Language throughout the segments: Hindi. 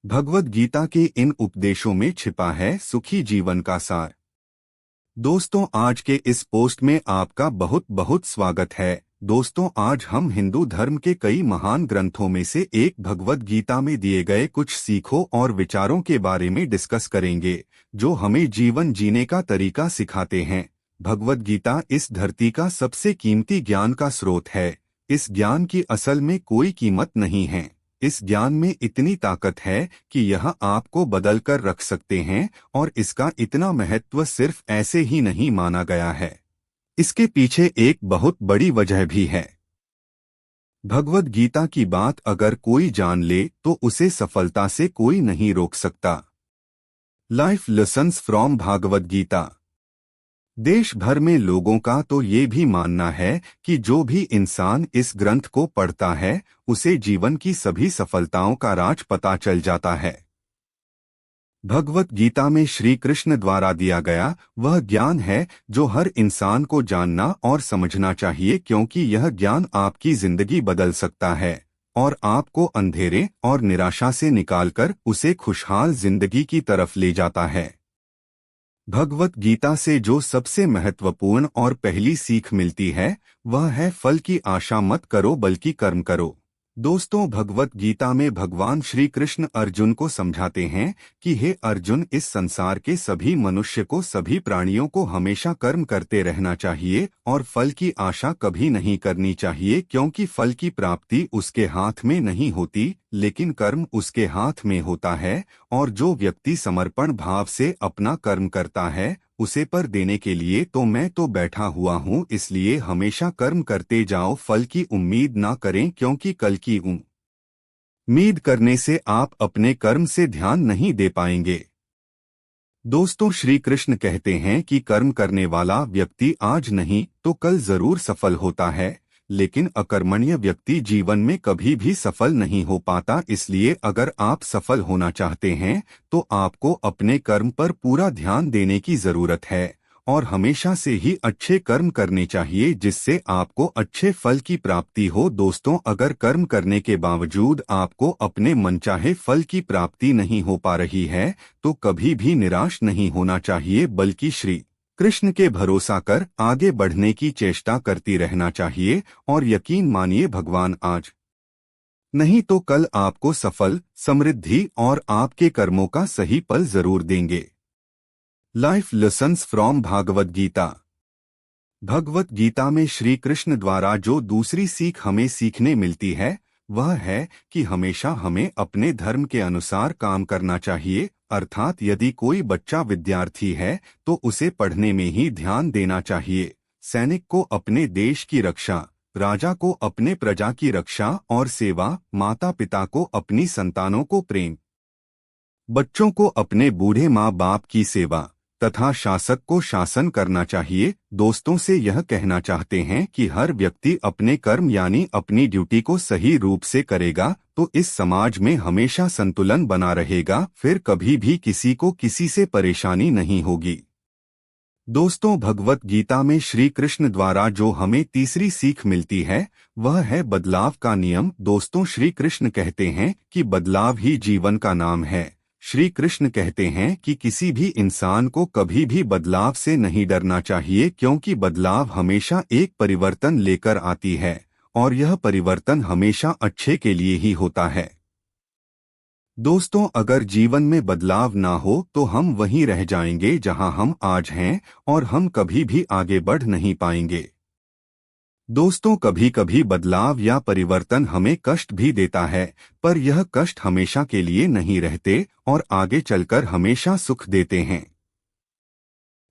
भगवद गीता के इन उपदेशों में छिपा है सुखी जीवन का सार। दोस्तों, आज के इस पोस्ट में आपका बहुत बहुत स्वागत है। दोस्तों, आज हम हिंदू धर्म के कई महान ग्रंथों में से एक भगवद गीता में दिए गए कुछ सीखों और विचारों के बारे में डिस्कस करेंगे, जो हमें जीवन जीने का तरीका सिखाते हैं। भगवद गीता इस धरती का सबसे कीमती ज्ञान का स्रोत है। इस ज्ञान की असल में कोई कीमत नहीं है। इस ज्ञान में इतनी ताकत है कि यह आपको बदल कर रख सकते हैं, और इसका इतना महत्व सिर्फ ऐसे ही नहीं माना गया है। इसके पीछे एक बहुत बड़ी वजह भी है। भगवद गीता की बात अगर कोई जान ले तो उसे सफलता से कोई नहीं रोक सकता। Life lessons from Bhagavad Gita. देश भर में लोगों का तो ये भी मानना है कि जो भी इंसान इस ग्रंथ को पढ़ता है, उसे जीवन की सभी सफलताओं का राज पता चल जाता है। भगवत गीता में श्री कृष्ण द्वारा दिया गया वह ज्ञान है जो हर इंसान को जानना और समझना चाहिए, क्योंकि यह ज्ञान आपकी जिंदगी बदल सकता है और आपको अंधेरे और निराशा से निकालकर उसे खुशहाल जिंदगी की तरफ ले जाता है। भगवत गीता से जो सबसे महत्वपूर्ण और पहली सीख मिलती है, वह है फल की आशा मत करो बल्कि कर्म करो। दोस्तों, भगवत गीता में भगवान श्री कृष्ण अर्जुन को समझाते हैं कि हे अर्जुन, इस संसार के सभी मनुष्य को, सभी प्राणियों को हमेशा कर्म करते रहना चाहिए और फल की आशा कभी नहीं करनी चाहिए, क्योंकि फल की प्राप्ति उसके हाथ में नहीं होती, लेकिन कर्म उसके हाथ में होता है। और जो व्यक्ति समर्पण भाव से अपना कर्म करता है, उसे पर देने के लिए तो मैं तो बैठा हुआ हूँ, इसलिए हमेशा कर्म करते जाओ, फल की उम्मीद ना करें, क्योंकि कल की उम्मीद करने से आप अपने कर्म से ध्यान नहीं दे पाएंगे। दोस्तों, श्री कृष्ण कहते हैं कि कर्म करने वाला व्यक्ति आज नहीं तो कल जरूर सफल होता है, लेकिन अकर्मण्य व्यक्ति जीवन में कभी भी सफल नहीं हो पाता। इसलिए अगर आप सफल होना चाहते हैं तो आपको अपने कर्म पर पूरा ध्यान देने की जरूरत है और हमेशा से ही अच्छे कर्म करने चाहिए, जिससे आपको अच्छे फल की प्राप्ति हो। दोस्तों, अगर कर्म करने के बावजूद आपको अपने मनचाहे फल की प्राप्ति नहीं हो पा रही है, तो कभी भी निराश नहीं होना चाहिए, बल्कि श्री कृष्ण के भरोसा कर आगे बढ़ने की चेष्टा करती रहना चाहिए। और यकीन मानिए, भगवान आज नहीं तो कल आपको सफल, समृद्धि और आपके कर्मों का सही फल जरूर देंगे। Life lessons from Bhagavad Gita. Bhagavad Gita में श्री कृष्ण द्वारा जो दूसरी सीख हमें सीखने मिलती है, वह है कि हमेशा हमें अपने धर्म के अनुसार काम करना चाहिए। अर्थात यदि कोई बच्चा विद्यार्थी है तो उसे पढ़ने में ही ध्यान देना चाहिए। सैनिक को अपने देश की रक्षा, राजा को अपने प्रजा की रक्षा और सेवा, माता पिता को अपनी संतानों को प्रेम, बच्चों को अपने बूढ़े माँ बाप की सेवा तथा शासक को शासन करना चाहिए। दोस्तों से यह कहना चाहते हैं कि हर व्यक्ति अपने कर्म यानी अपनी ड्यूटी को सही रूप से करेगा तो इस समाज में हमेशा संतुलन बना रहेगा, फिर कभी भी किसी को किसी से परेशानी नहीं होगी। दोस्तों, भगवत गीता में श्री कृष्ण द्वारा जो हमें तीसरी सीख मिलती है, वह है बदलाव का नियम। दोस्तों, श्री कृष्ण कहते हैं कि बदलाव ही जीवन का नाम है। श्री कृष्ण कहते हैं कि किसी भी इंसान को कभी भी बदलाव से नहीं डरना चाहिए, क्योंकि बदलाव हमेशा एक परिवर्तन लेकर आती है और यह परिवर्तन हमेशा अच्छे के लिए ही होता है। दोस्तों, अगर जीवन में बदलाव ना हो तो हम वहीं रह जाएंगे जहां हम आज हैं और हम कभी भी आगे बढ़ नहीं पाएंगे। दोस्तों, कभी कभी बदलाव या परिवर्तन हमें कष्ट भी देता है, पर यह कष्ट हमेशा के लिए नहीं रहते और आगे चलकर हमेशा सुख देते हैं।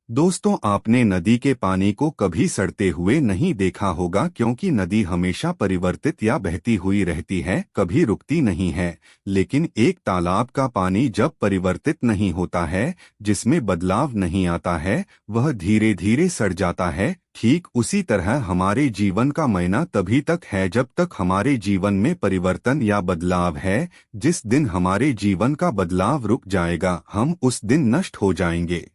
दोस्तों, आपने नदी के पानी को कभी सड़ते हुए नहीं देखा होगा, क्योंकि नदी हमेशा परिवर्तित या बहती हुई रहती है, कभी रुकती नहीं है। लेकिन एक तालाब का पानी जब परिवर्तित नहीं होता है, जिसमें बदलाव नहीं आता है, वह धीरे धीरे सड़ जाता है। ठीक उसी तरह हमारे जीवन का मायना तभी तक है जब तक हमारे जीवन में परिवर्तन या बदलाव है। जिस दिन हमारे जीवन का बदलाव रुक जाएगा, हम उस दिन नष्ट हो जाएंगे।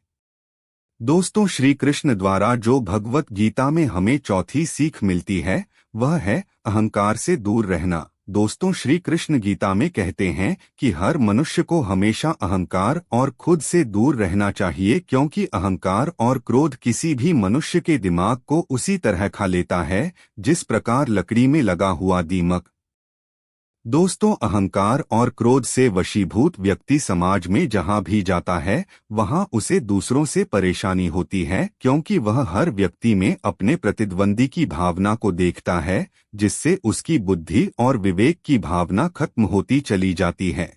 दोस्तों, श्री कृष्ण द्वारा जो भगवत गीता में हमें चौथी सीख मिलती है, वह है अहंकार से दूर रहना। दोस्तों, श्री कृष्ण गीता में कहते हैं कि हर मनुष्य को हमेशा अहंकार और खुद से दूर रहना चाहिए, क्योंकि अहंकार और क्रोध किसी भी मनुष्य के दिमाग को उसी तरह खा लेता है जिस प्रकार लकड़ी में लगा हुआ दीमक। दोस्तों, अहंकार और क्रोध से वशीभूत व्यक्ति समाज में जहां भी जाता है वहां उसे दूसरों से परेशानी होती है, क्योंकि वह हर व्यक्ति में अपने प्रतिद्वंदी की भावना को देखता है, जिससे उसकी बुद्धि और विवेक की भावना खत्म होती चली जाती है।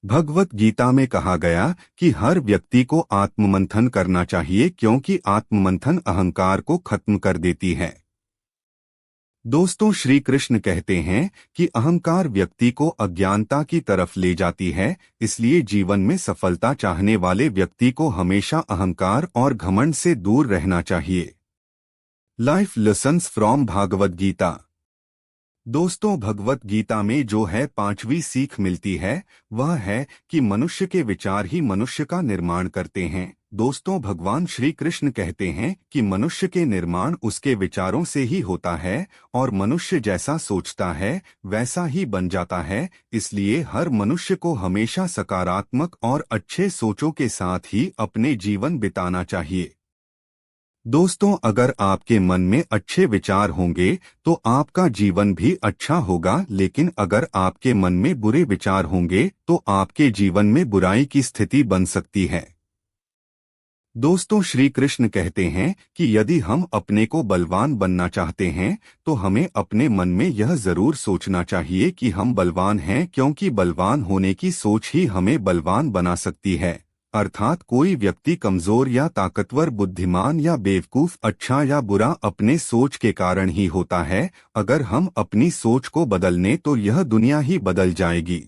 भगवत गीता में कहा गया कि हर व्यक्ति को आत्ममंथन करना चाहिए, क्योंकि आत्ममंथन अहंकार को खत्म कर देती है। दोस्तों, श्री कृष्ण कहते हैं कि अहंकार व्यक्ति को अज्ञानता की तरफ ले जाती है, इसलिए जीवन में सफलता चाहने वाले व्यक्ति को हमेशा अहंकार और घमंड से दूर रहना चाहिए। Life lessons from Bhagavad Gita. दोस्तों, भगवत गीता में जो है 5वीं सीख मिलती है वह है कि मनुष्य के विचार ही मनुष्य का निर्माण करते हैं। दोस्तों, भगवान श्री कृष्ण कहते हैं कि मनुष्य के निर्माण उसके विचारों से ही होता है और मनुष्य जैसा सोचता है वैसा ही बन जाता है। इसलिए हर मनुष्य को हमेशा सकारात्मक और अच्छे सोचों के साथ ही अपने जीवन बिताना चाहिए। दोस्तों, अगर आपके मन में अच्छे विचार होंगे तो आपका जीवन भी अच्छा होगा, लेकिन अगर आपके मन में बुरे विचार होंगे तो आपके जीवन में बुराई की स्थिति बन सकती है। दोस्तों, श्री कृष्ण कहते हैं कि यदि हम अपने को बलवान बनना चाहते हैं तो हमें अपने मन में यह जरूर सोचना चाहिए कि हम बलवान हैं, क्योंकि बलवान होने की सोच ही हमें बलवान बना सकती है। अर्थात कोई व्यक्ति कमजोर या ताकतवर, बुद्धिमान या बेवकूफ, अच्छा या बुरा अपने सोच के कारण ही होता है। अगर हम अपनी सोच को बदलने तो यह दुनिया ही बदल जाएगी।